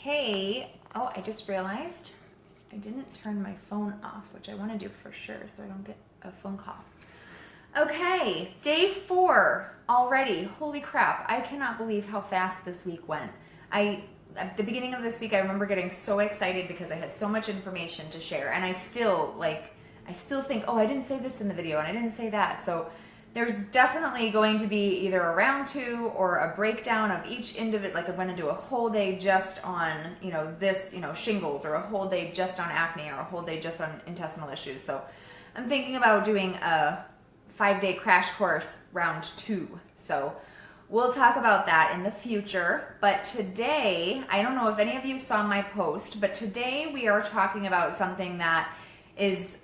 Okay. Oh, I just realized I didn't turn my phone off, which I want to do for sure so I don't get a phone call. Okay, day 4 already. Holy crap. I cannot believe how fast this week went. At the beginning of this week, I remember getting so excited because I had so much information to share, and I still think, oh, I didn't say this in the video and I didn't say that. So there's definitely going to be either a round 2 or a breakdown of each individual. Like I'm going to do a whole day just on, this, shingles, or a whole day just on acne, or a whole day just on intestinal issues. So I'm thinking about doing a 5-day crash course round 2. So we'll talk about that in the future. But today, I don't know if any of you saw my post, but today we are talking about something that is,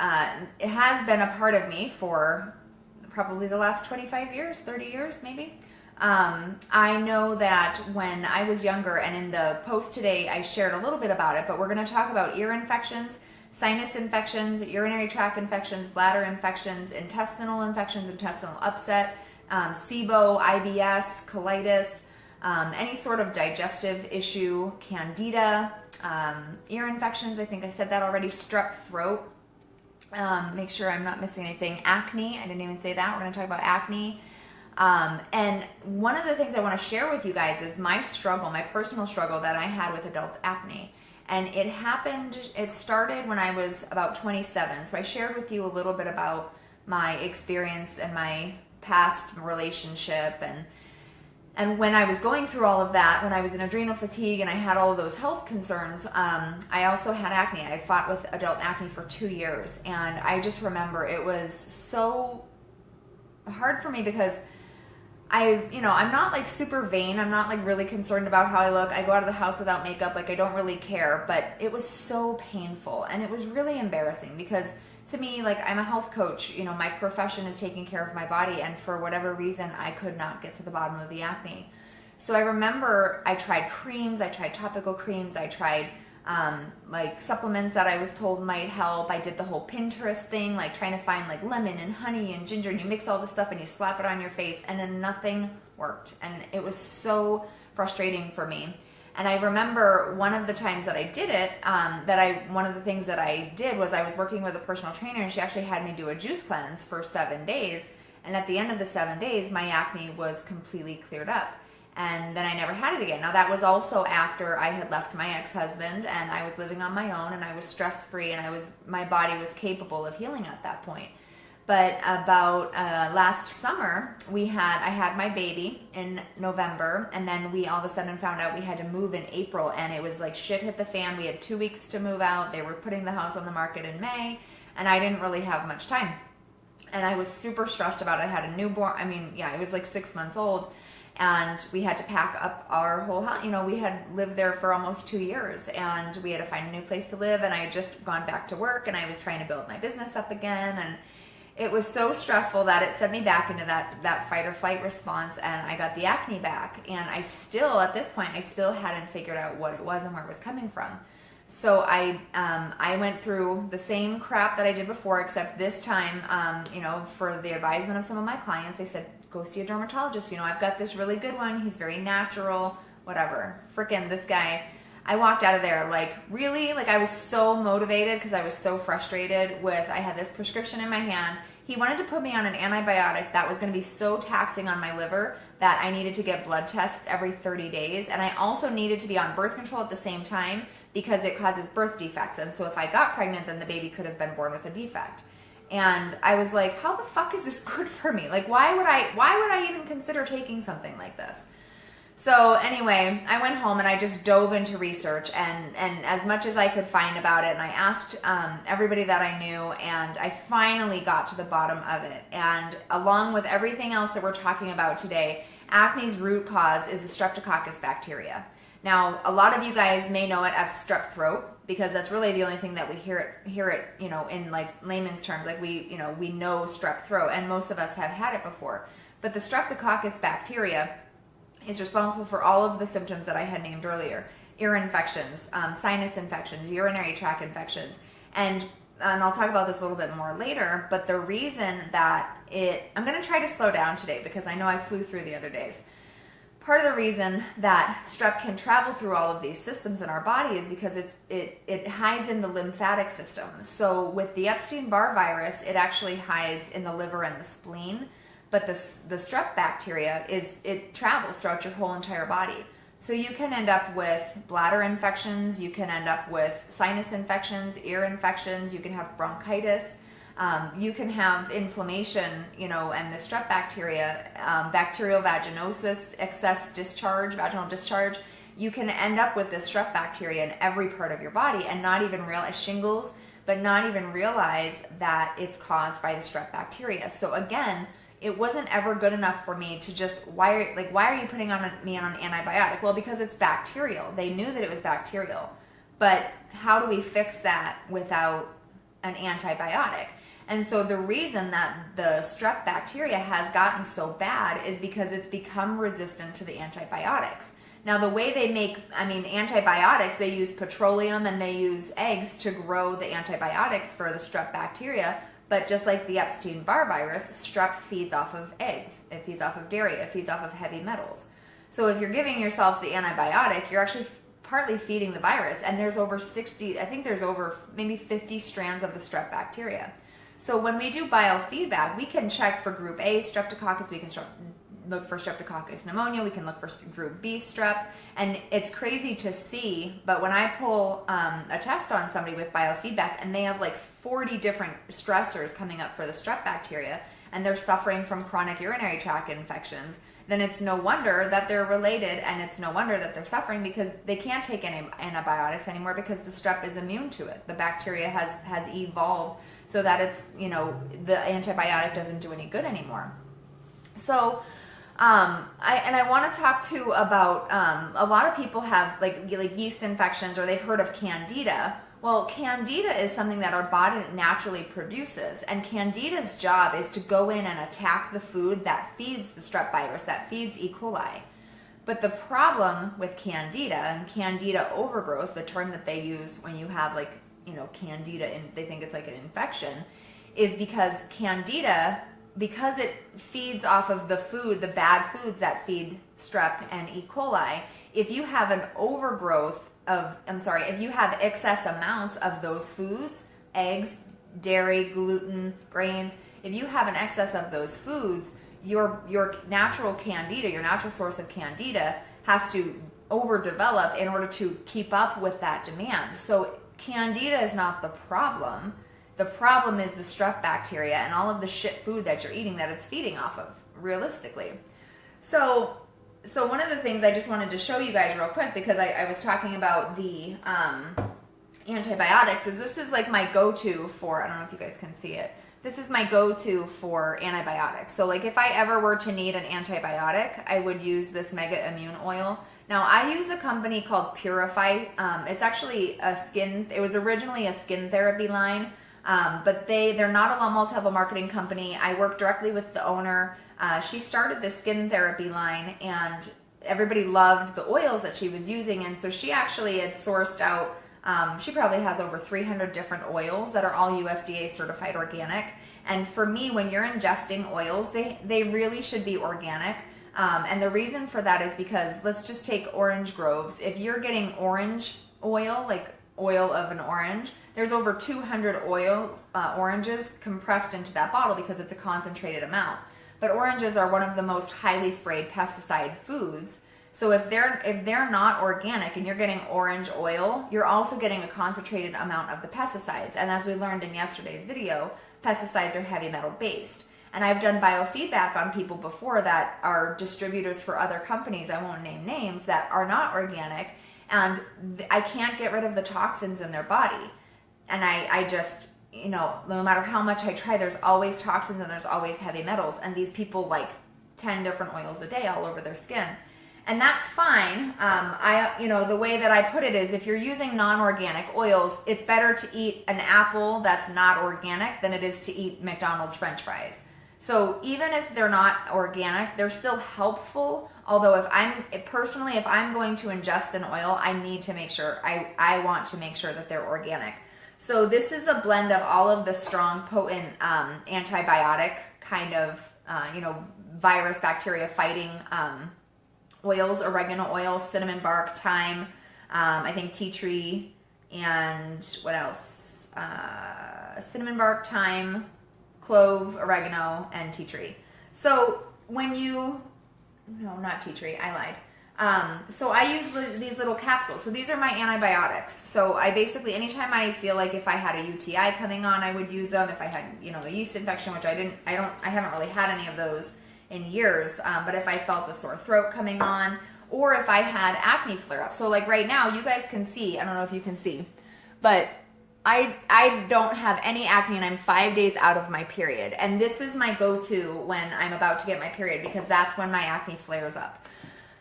it has been a part of me for probably the last 25 years, 30 years maybe. I know that when I was younger, and in the post today I shared a little bit about it, but we're going to talk about ear infections, sinus infections, urinary tract infections, bladder infections, intestinal infections, intestinal upset, SIBO, IBS, colitis, any sort of digestive issue, Candida, ear infections, I think I said that already, strep throat. Make sure I'm not missing anything. Acne, I didn't even say that. We're going to talk about acne. And one of the things I want to share with you guys is my struggle, my personal struggle that I had with adult acne. And it started when I was about 27. So I shared with you a little bit about my experience and my past relationship, and when I was going through all of that, when I was in adrenal fatigue and I had all of those health concerns, I also had acne. I fought with adult acne for 2 years, and I just remember it was so hard for me because I'm not like super vain. I'm not like really concerned about how I look. I go out of the house without makeup. Like I don't really care, but it was so painful, and it was really embarrassing because to me, like I'm a health coach, my profession is taking care of my body, and for whatever reason, I could not get to the bottom of the acne. So I remember I tried creams, I tried topical creams, I tried like supplements that I was told might help. I did the whole Pinterest thing, like trying to find like lemon and honey and ginger, and you mix all this stuff and you slap it on your face, and then nothing worked. And it was so frustrating for me. And I remember one of the times that I did it, one of the things that I did was I was working with a personal trainer, and she actually had me do a juice cleanse for 7 days. And at the end of the 7 days, my acne was completely cleared up. And then I never had it again. Now that was also after I had left my ex-husband, and I was living on my own, and I was stress-free, and my body was capable of healing at that point. But about last summer, I had my baby in November, and then we all of a sudden found out we had to move in April, and it was like shit hit the fan. We had 2 weeks to move out. They were putting the house on the market in May, and I didn't really have much time. And I was super stressed about it. I had a newborn. It was like 6 months old, and we had to pack up our whole house. We had lived there for almost 2 years, and we had to find a new place to live, and I had just gone back to work, and I was trying to build my business up again, and it was so stressful that it sent me back into that fight or flight response, and I got the acne back. And at this point, I still hadn't figured out what it was and where it was coming from. So I went through the same crap that I did before, except this time, for the advisement of some of my clients, they said, go see a dermatologist. I've got this really good one. He's very natural, whatever. Frickin' this guy. I walked out of there I was so motivated because I was so frustrated I had this prescription in my hand. He wanted to put me on an antibiotic that was going to be so taxing on my liver that I needed to get blood tests every 30 days. And I also needed to be on birth control at the same time because it causes birth defects. And so if I got pregnant, then the baby could have been born with a defect. And I was like, how the fuck is this good for me? Like, why would I even consider taking something like this? So anyway, I went home and I just dove into research and as much as I could find about it, and I asked everybody that I knew, and I finally got to the bottom of it. And along with everything else that we're talking about today, acne's root cause is the Streptococcus bacteria. Now, a lot of you guys may know it as strep throat because that's really the only thing that we hear it, in like layman's terms. Like we know strep throat, and most of us have had it before. But the Streptococcus bacteria is responsible for all of the symptoms that I had named earlier: ear infections, sinus infections, urinary tract infections, and I'll talk about this a little bit more later, but the reason that I'm going to try to slow down today because I know I flew through the other days. part of the reason that strep can travel through all of these systems in our body is because it hides in the lymphatic system. So with the Epstein-Barr virus, it actually hides in the liver and the spleen, but the strep bacteria it travels throughout your whole entire body. So you can end up with bladder infections, you can end up with sinus infections, ear infections, you can have bronchitis, you can have inflammation, you know, and the strep bacteria, bacterial vaginosis, excess discharge, vaginal discharge. You can end up with this strep bacteria in every part of your body and not even realize shingles, but not even realize that it's caused by the strep bacteria. So again, it wasn't ever good enough for me to just, why are you putting me on an antibiotic? Well, because it's bacterial. They knew that it was bacterial. But how do we fix that without an antibiotic? And so the reason that the strep bacteria has gotten so bad is because it's become resistant to the antibiotics. Now, the way they make, antibiotics, they use petroleum and they use eggs to grow the antibiotics for the strep bacteria. But just like the Epstein-Barr virus, strep feeds off of eggs. It feeds off of dairy. It feeds off of heavy metals. So if you're giving yourself the antibiotic, you're actually partly feeding the virus. And there's over 60, I think there's over maybe 50 strands of the strep bacteria. So when we do biofeedback, we can check for group A streptococcus, we can look for streptococcus pneumonia, we can look for group B strep, and it's crazy to see, but when I pull a test on somebody with biofeedback and they have like 40 different stressors coming up for the strep bacteria, and they're suffering from chronic urinary tract infections, then it's no wonder that they're related, and it's no wonder that they're suffering because they can't take any antibiotics anymore because the strep is immune to it. The bacteria has evolved so that it's, you know, the antibiotic doesn't do any good anymore. So I want to talk too about a lot of people have like yeast infections, or they've heard of Candida. Well, Candida is something that our body naturally produces, and Candida's job is to go in and attack the food that feeds the strep virus, that feeds E. coli. But the problem with Candida and Candida overgrowth, the term that they use when you have like, you know, Candida and they think it's like an infection, is because Candida, because it feeds off of the food, the bad foods that feed strep and E. coli, if you have an overgrowth of, if you have excess amounts of those foods, eggs, dairy, gluten, grains, if you have an excess of those foods, your natural Candida, your natural source of Candida has to overdevelop in order to keep up with that demand. So Candida is not the problem. The problem is the strep bacteria and all of the shit food that you're eating that it's feeding off of, realistically. So one of the things I just wanted to show you guys real quick, because I was talking about the antibiotics, is this is like my go-to for, I don't know if you guys can see it, this is my go-to for antibiotics. So like if I ever were to need an antibiotic, I would use this Mega Immune Oil. Now I use a company called Purify. It's actually it was originally a skin therapy line, but they're not a multi-level marketing company. I work directly with the owner. She started this skin therapy line and everybody loved the oils that she was using, and so she actually had sourced out, she probably has over 300 different oils that are all USDA certified organic. And for me, when you're ingesting oils, they really should be organic. And the reason for that is because, let's just take orange groves. If you're getting orange oil, like oil of an orange, there's over 200 oranges compressed into that bottle because it's a concentrated amount. But oranges are one of the most highly sprayed pesticide foods. So if they're not organic and you're getting orange oil, you're also getting a concentrated amount of the pesticides. And as we learned in yesterday's video, pesticides are heavy metal based. And I've done biofeedback on people before that are distributors for other companies, I won't name names, that are not organic, and I can't get rid of the toxins in their body. And I just, you know, no matter how much I try, there's always toxins and there's always heavy metals. And these people like 10 different oils a day all over their skin. And that's fine. The way that I put it is, if you're using non-organic oils, it's better to eat an apple that's not organic than it is to eat McDonald's French fries. So even if they're not organic, they're still helpful. Although if I'm going to ingest an oil, I need to make sure, I want to make sure that they're organic. So this is a blend of all of the strong, potent antibiotic kind of, virus, bacteria fighting oils, oregano oil, cinnamon bark, thyme, I think tea tree, and what else? Cinnamon bark, thyme, clove, oregano, and tea tree. So when you, no, not tea tree, I lied. So I use these little capsules. So these are my antibiotics. So I basically, anytime I feel like if I had a UTI coming on, I would use them. If I had, a yeast infection, which I haven't really had any of those in years. But if I felt a sore throat coming on, or if I had acne flare up. So like right now, you guys can see, I don't know if you can see, but I don't have any acne and I'm 5 days out of my period. And this is my go-to when I'm about to get my period because that's when my acne flares up.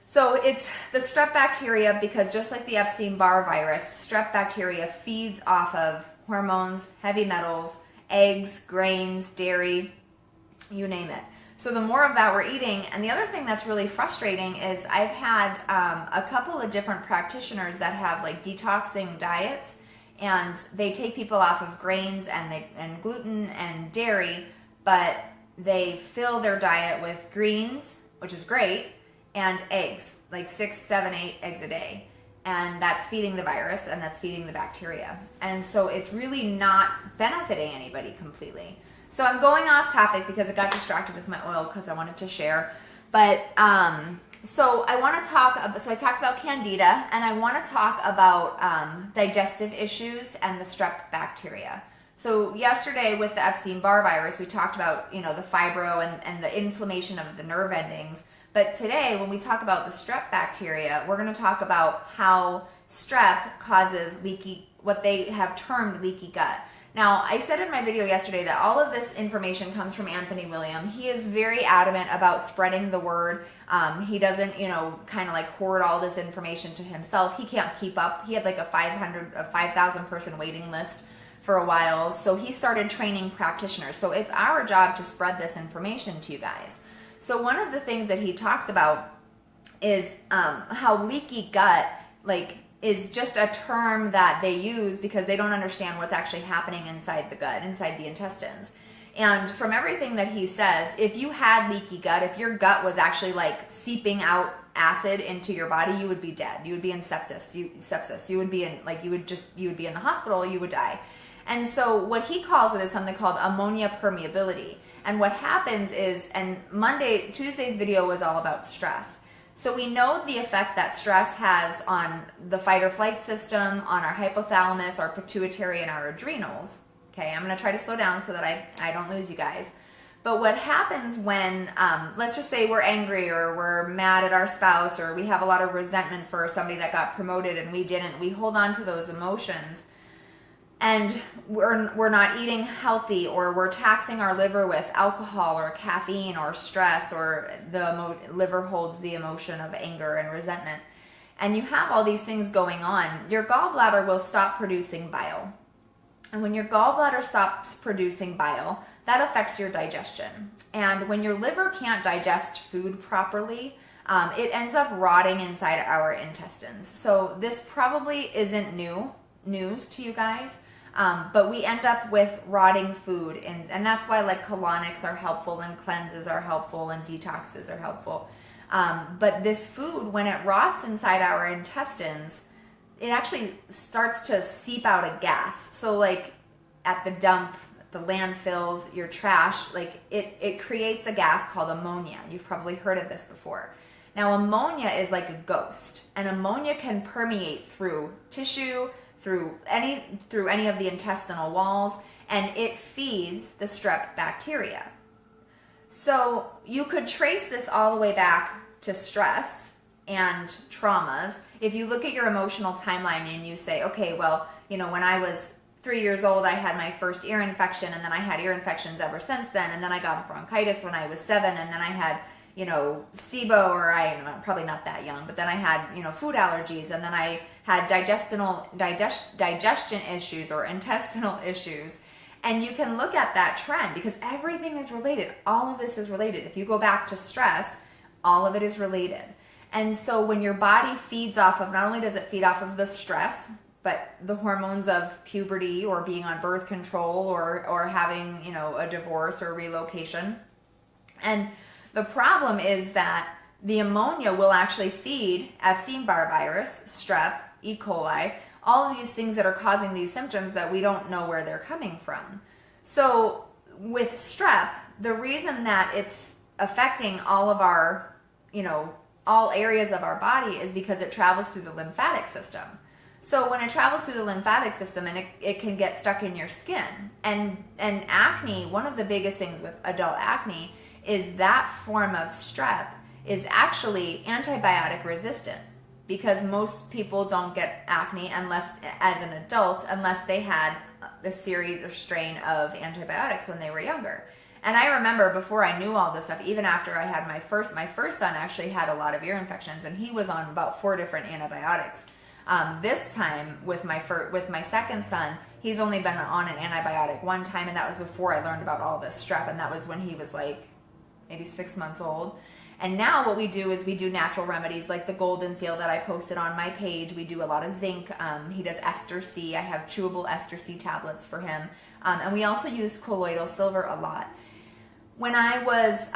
So it's the strep bacteria because just like the Epstein-Barr virus, strep bacteria feeds off of hormones, heavy metals, eggs, grains, dairy, you name it. So the more of that we're eating, and the other thing that's really frustrating is I've had a couple of different practitioners that have like detoxing diets, and they take people off of grains and gluten and dairy, but they fill their diet with greens, which is great, and eggs, like 6, 7, 8 eggs a day. And that's feeding the virus and that's feeding the bacteria. And so it's really not benefiting anybody completely. So I'm going off topic because I got distracted with my oil because I wanted to share. But so I want to talk, so I talked about Candida, and I want to talk about digestive issues and the strep bacteria. So yesterday with the Epstein-Barr virus, we talked about, the fibro and the inflammation of the nerve endings. But today, when we talk about the strep bacteria, we're going to talk about how strep causes what they have termed leaky gut. Now, I said in my video yesterday that all of this information comes from Anthony William. He is very adamant about spreading the word. He doesn't, kind of like hoard all this information to himself. He can't keep up. He had like a 5,000 person waiting list for a while. So he started training practitioners. So it's our job to spread this information to you guys. So one of the things that he talks about is how leaky gut, is just a term that they use because they don't understand what's actually happening inside the gut, inside the intestines. And from everything that he says, if you had leaky gut, if your gut was actually like seeping out acid into your body, you would be dead. You would be in sepsis. You would be in you would be in the hospital. You would die. And so what he calls it is something called ammonia permeability. And what happens is, and Tuesday's video was all about stress. So we know the effect that stress has on the fight or flight system, on our hypothalamus, our pituitary, and our adrenals. Okay, I'm going to try to slow down so that I don't lose you guys. But what happens when, let's just say we're angry or we're mad at our spouse or we have a lot of resentment for somebody that got promoted and we didn't, we hold on to those emotions. And we're not eating healthy, or we're taxing our liver with alcohol or caffeine or stress, or the liver holds the emotion of anger and resentment. And you have all these things going on. Your gallbladder will stop producing bile. And when your gallbladder stops producing bile, that affects your digestion. And when your liver can't digest food properly, it ends up rotting inside our intestines. So this probably isn't news to you guys. But we end up with rotting food, and that's why like colonics are helpful and cleanses are helpful and detoxes are helpful. But this food, when it rots inside our intestines, it actually starts to seep out a gas. So like at the dump, the landfills, your trash, like it creates a gas called ammonia. You've probably heard of this before. Now ammonia is like a ghost, and ammonia can permeate through tissue, through any of the intestinal walls, and it feeds the strep bacteria. So you could trace this all the way back to stress and traumas. If you look at your emotional timeline and you say, okay, well, when I was 3 years old, I had my first ear infection, and then I had ear infections ever since then, and then I got bronchitis when I was 7, and then I had SIBO, or I'm probably not that young, but then I had, food allergies, and then I had digestion issues or intestinal issues. And you can look at that trend because everything is related. All of this is related. If you go back to stress, all of it is related. And so when your body feeds off of, not only does it feed off of the stress, but the hormones of puberty or being on birth control or having, a divorce or relocation. And the problem is that the ammonia will actually feed Epstein-Barr virus, strep, E. coli, all of these things that are causing these symptoms that we don't know where they're coming from. So with strep, the reason that it's affecting all of our, all areas of our body is because it travels through the lymphatic system. So when it travels through the lymphatic system, and it can get stuck in your skin. And acne, one of the biggest things with adult acne is that form of strep is actually antibiotic resistant, because most people don't get acne unless, as an adult, unless they had a series or strain of antibiotics when they were younger. And I remember before I knew all this stuff, even after I had my first son actually had a lot of ear infections, and he was on about 4 different antibiotics. This time with my second son, he's only been on an antibiotic one time, and that was before I learned about all this strep, and that was when he was like maybe 6 months old. And now what we do is we do natural remedies like the golden seal that I posted on my page. We do a lot of zinc. He does ester C. I have chewable ester C tablets for him. And we also use colloidal silver a lot. When I was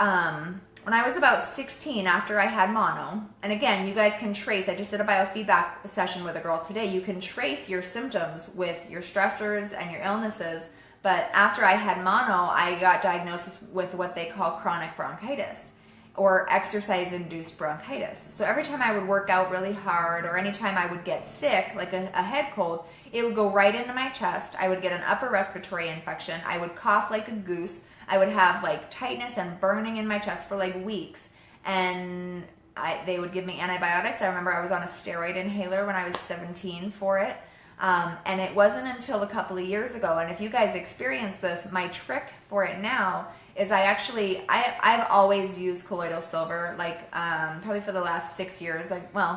about 16, after I had mono, and again, you guys can trace, I just did a biofeedback session with a girl today, you can trace your symptoms with your stressors and your illnesses, but after I had mono, I got diagnosed with what they call chronic bronchitis, or exercise-induced bronchitis. So every time I would work out really hard, or anytime I would get sick, like a head cold, it would go right into my chest. I would get an upper respiratory infection. I would cough like a goose. I would have like tightness and burning in my chest for like weeks. And they would give me antibiotics. I remember I was on a steroid inhaler when I was 17 for it. And it wasn't until a couple of years ago, and if you guys experience this, my trick for it now is I've always used colloidal silver, like probably for the last 6 years.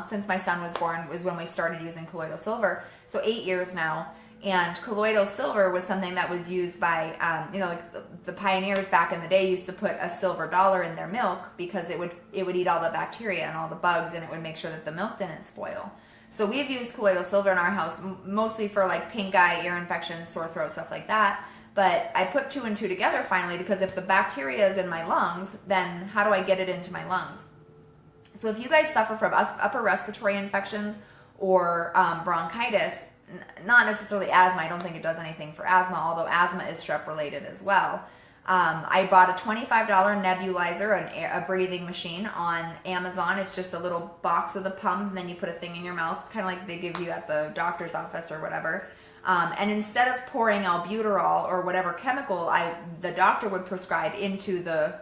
Since my son was born was when we started using colloidal silver, so 8 years now. And colloidal silver was something that was used by, like the pioneers back in the day used to put a silver dollar in their milk because it would eat all the bacteria and all the bugs, and it would make sure that the milk didn't spoil. So we've used colloidal silver in our house mostly for like pink eye, ear infections, sore throat, stuff like that. But I put 2 and 2 together finally, because if the bacteria is in my lungs, then how do I get it into my lungs? So if you guys suffer from upper respiratory infections or bronchitis, not necessarily asthma, I don't think it does anything for asthma, although asthma is strep related as well. I bought a $25 nebulizer, a breathing machine on Amazon. It's just a little box with a pump, and then you put a thing in your mouth. It's kind of like they give you at the doctor's office or whatever. And instead of pouring albuterol or whatever chemical the doctor would prescribe into the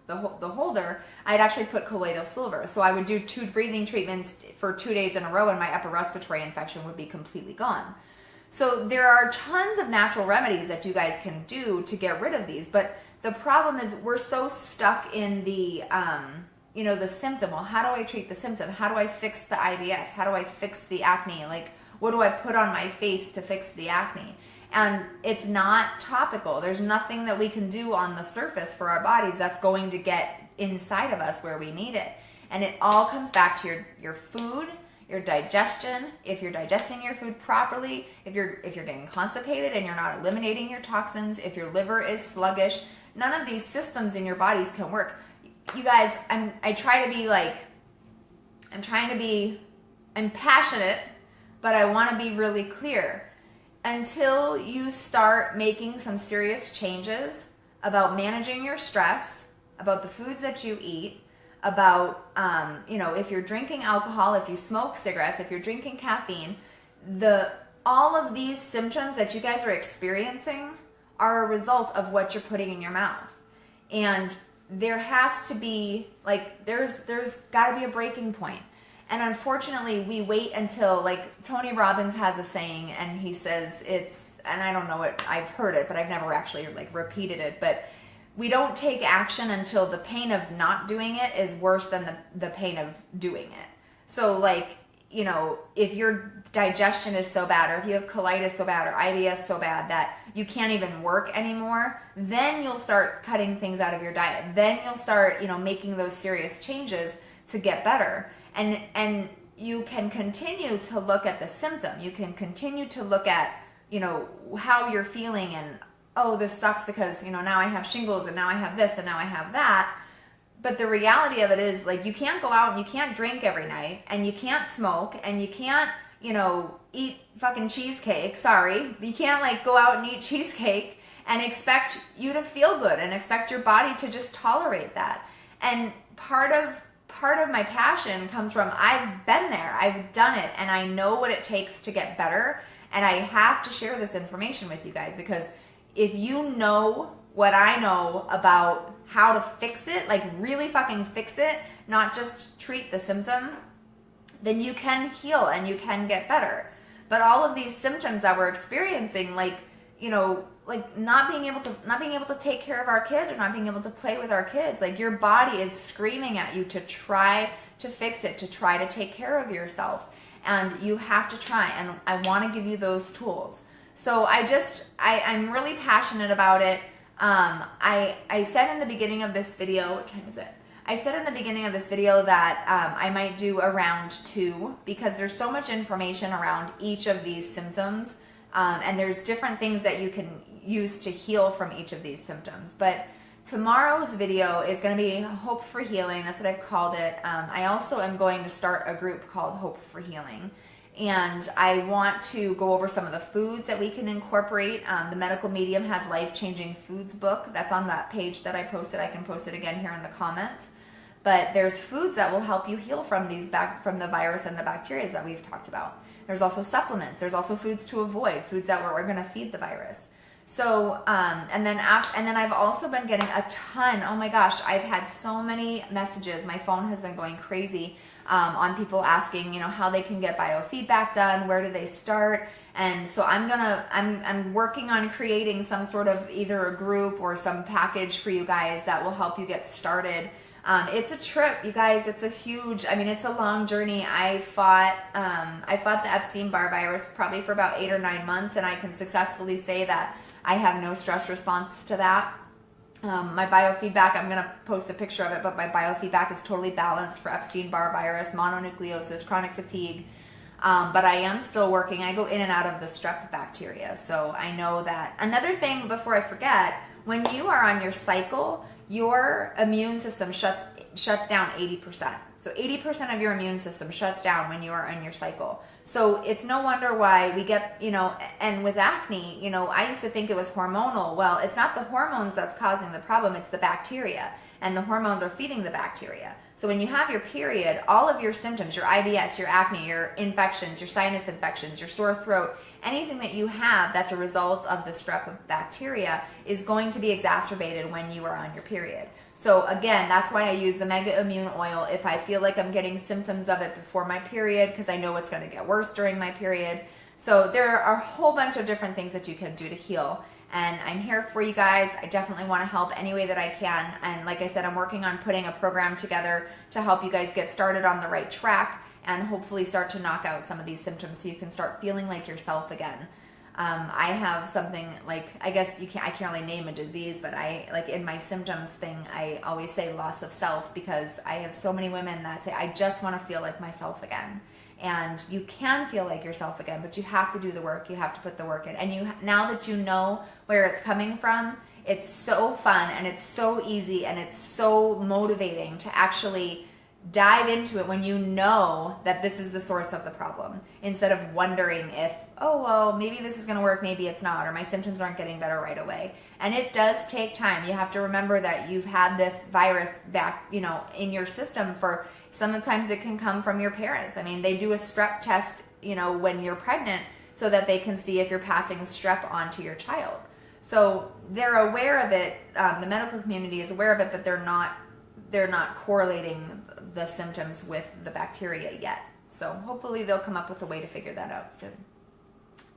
holder, I'd actually put colloidal silver. So I would do 2 breathing treatments for 2 days in a row, and my upper respiratory infection would be completely gone. So there are tons of natural remedies that you guys can do to get rid of these, but the problem is we're so stuck in the the symptom. Well, how do I treat the symptom? How do I fix the IBS? How do I fix the acne? Like, what do I put on my face to fix the acne? And it's not topical. There's nothing that we can do on the surface for our bodies that's going to get inside of us where we need it. And it all comes back to your food, your digestion, if you're digesting your food properly, if you're getting constipated and you're not eliminating your toxins, if your liver is sluggish, none of these systems in your bodies can work. You guys, I'm passionate, but I want to be really clear. Until you start making some serious changes about managing your stress, about the foods that you eat, about, if you're drinking alcohol, if you smoke cigarettes, if you're drinking caffeine, all of these symptoms that you guys are experiencing are a result of what you're putting in your mouth. And there has to be, there's got to be a breaking point. And unfortunately, we wait until, Tony Robbins has a saying, and he says and I don't know it, I've heard it, but I've never actually, repeated it, but we don't take action until the pain of not doing it is worse than the pain of doing it. So, if your digestion is so bad, or if you have colitis so bad, or IBS so bad that you can't even work anymore, then you'll start cutting things out of your diet. Then you'll start, making those serious changes to get better. And you can continue to look at the symptom. You can continue to look at, how you're feeling, and, oh, this sucks because, now I have shingles, and now I have this, and now I have that. but the reality of it is, like, you can't go out and you can't drink every night, and you can't smoke, and you can't, you know, eat fucking cheesecake. Sorry. You can't, like, go out and eat cheesecake and expect you to feel good and expect your body to just tolerate that. And part of my passion comes from, I've been there, I've done it, and I know what it takes to get better. And I have to share this information with you guys, because if you know what I know about how to fix it, like really fucking fix it, not just treat the symptom, then you can heal and you can get better. But all of these symptoms that we're experiencing, like, you know, like not being able to take care of our kids, or not being able to play with our kids, like your body is screaming at you to try to fix it, to try to take care of yourself. And you have to try, and I want to give you those tools. So I'm really passionate about it. I said in the beginning of this video, what time is it? I said in the beginning of this video that I might do a round 2, because there's so much information around each of these symptoms, and there's different things that you can use to heal from each of these symptoms. But tomorrow's video is going to be Hope for Healing. That's what I've called it. I also am going to start a group called Hope for Healing. And I want to go over some of the foods that we can incorporate. The Medical Medium has Life-Changing Foods book. That's on that page that I posted. I can post it again here in the comments. But there's foods that will help you heal from from the virus and the bacteria that we've talked about. There's also supplements. There's also foods to avoid, foods that we're going to feed the virus. So, and then I've also been getting a ton, oh my gosh, I've had so many messages. My phone has been going crazy on people asking, you know, how they can get biofeedback done, where do they start? And so I'm working on creating some sort of either a group or some package for you guys that will help you get started. It's a trip, you guys. It's it's a long journey. I fought the Epstein-Barr virus probably for about 8 or 9 months, and I can successfully say that I have no stress response to that. My biofeedback, I'm going to post a picture of it, but my biofeedback is totally balanced for Epstein-Barr virus, mononucleosis, chronic fatigue. But I am still working. I go in and out of the strep bacteria. So I know that. Another thing before I forget, when you are on your cycle, your immune system shuts down 80%. So 80% of your immune system shuts down when you are on your cycle. So it's no wonder why we get, you know, and with acne, you know, I used to think it was hormonal. Well, it's not the hormones that's causing the problem, it's the bacteria. And the hormones are feeding the bacteria. So when you have your period, all of your symptoms, your IBS, your acne, your infections, your sinus infections, your sore throat, anything that you have that's a result of the strep bacteria is going to be exacerbated when you are on your period. So again, that's why I use the Mega Immune Oil if I feel like I'm getting symptoms of it before my period, because I know it's going to get worse during my period. So there are a whole bunch of different things that you can do to heal. And I'm here for you guys. I definitely want to help any way that I can. And like I said, I'm working on putting a program together to help you guys get started on the right track and hopefully start to knock out some of these symptoms so you can start feeling like yourself again. I have something like, I can't really name a disease, but in my symptoms thing, I always say loss of self, because I have so many women that say, I just want to feel like myself again. And you can feel like yourself again, but you have to do the work. You have to put the work in. And now that you know where it's coming from, it's so fun and it's so easy and it's so motivating to actually dive into it when you know that this is the source of the problem, instead of wondering if, oh, well, maybe this is going to work, maybe it's not, or my symptoms aren't getting better right away. And it does take time. You have to remember that you've had this virus back, you know, in your system for, sometimes it can come from your parents. I mean, they do a strep test, you know, when you're pregnant so that they can see if you're passing strep on to your child. So they're aware of it. The medical community is aware of it, but they're not correlating the symptoms with the bacteria yet. So hopefully they'll come up with a way to figure that out soon.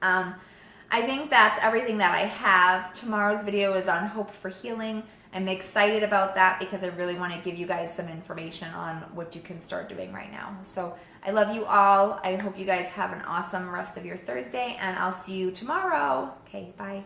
I think that's everything that I have. Tomorrow's video is on Hope for Healing. I'm excited about that because I really want to give you guys some information on what you can start doing right now. So I love you all. I hope you guys have an awesome rest of your Thursday, and I'll see you tomorrow. Okay, bye.